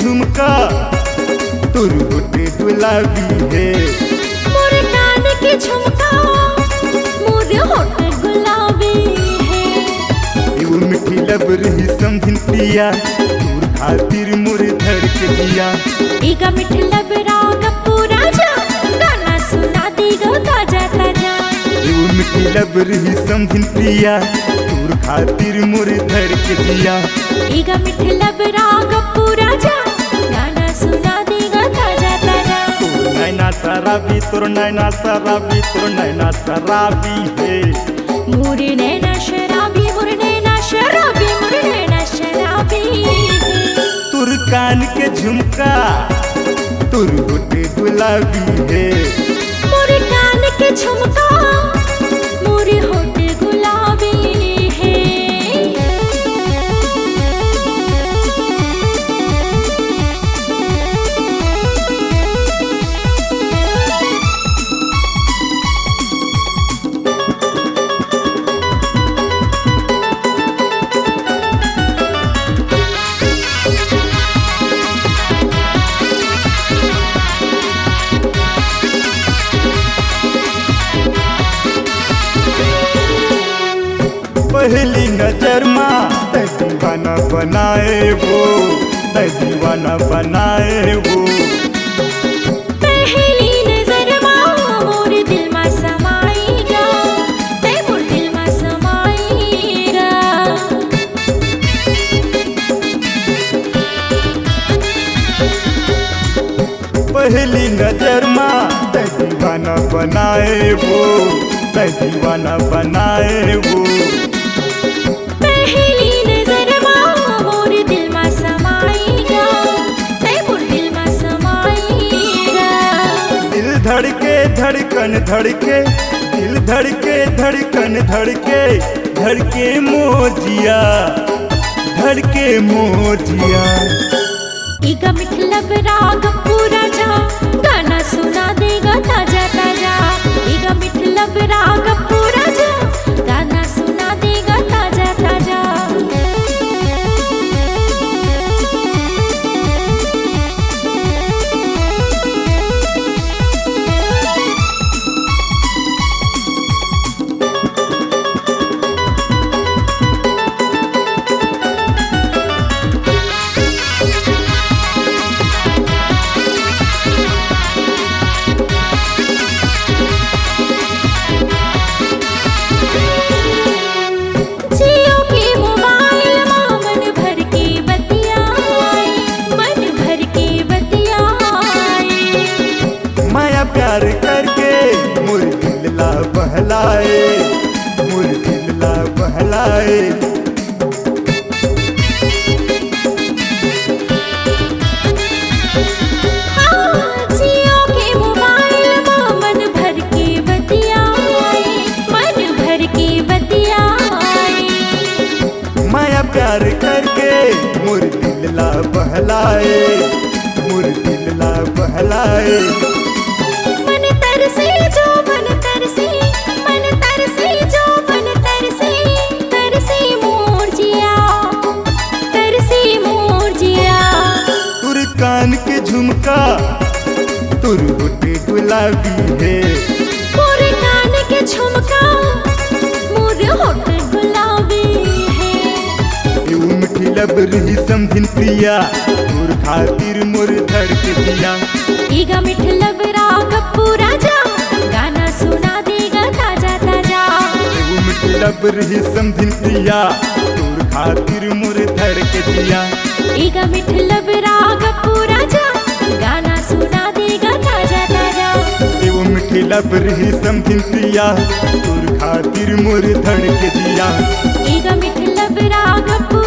झुमका तोर होठ गुलाबी है। मोर कान के झुमका मोर होठ गुलाबी है। एगो मिठी लबर ही समझिन पिया तोर खातिर मोर धड़क दिया। एगा मिठी लबरा गप्पूरा जा गाना सुना देगा ताजा ताजा। एगो मिठी लबर ही समझिन पिया तोर खातिर मोर धड़क दिया। एगा मिठी लबरा गप्पूरा जा गाना सुना देगा ताजा ताजा। तोर नैना शराबी तोर नैना शराबी तोर नैना शराबी है। मोर नैना शराबी मोर नैना शराबी मोर नैना शराबी है। तोर कान के झुमका तोर होठ गुलाबी है। मोर कान के झुमका मोर होठ गुलाबी है। पहली नजर में तै दीवाना बनाए वो तै दीवाना बनाए वो। पहली नजर में मोर दिल में समाएगा तै मोर दिल में समाएगा। पहली नजर में तै दीवाना बनाए वो तै दीवाना बनाए वो। पहली नजर में मोर दिल में समाएगा तै मोर दिल में समाएगा। दिल धड़के धड़कन धड़के दिल धड़के धड़कन धड़के धड़के मोजिया धड़के मोजिया। एगा मिठी लबरा गप्पूरा जा गाना सुना देगा ताजा ताजा। एगा मिठी लबरा गप्पूरा जा गाना सुना देगा ताजा ताजा। जियो के मोबाइल में मन भर के बतियाए मन भर के बतियाए। माया प्यार करके मोर दिल ला बहलाए मोर दिल ला बहलाए। हाँ, जियो के मोबाइल में मन भर के बतियाए मन भर के बतियाए। माया प्यार करके मोर दिल ला बहलाए मोर दिल ला बहलाए। मन तरसे जो मन तरसे मन तरसे जो मन तरसे तरसे मोर जिया तरसे मोर जिया। तोर कान के झुमका तोर होठ गुलाबी है। मोर कान के झुमका मोर होठ गुलाबी है। एगो मिठी लबर ही समझिन पिया तोर खातिर मोर धड़क दिया। एगा मिठी लबरा गप्पूरा जा गाना सुना देगा ताजा ताजा। एगो मिठी लबर ही समझिन पिया तोर खातिर मोर धड़क दिया। एगा मिठी लबरा गप्पूरा जा गाना सुना देगा ताजा ताजा। एगो मिठी लबर ही समझिन पिया तोर खातिर मोर धड़क दिया। एगा मिठी लबरा गप्पूरा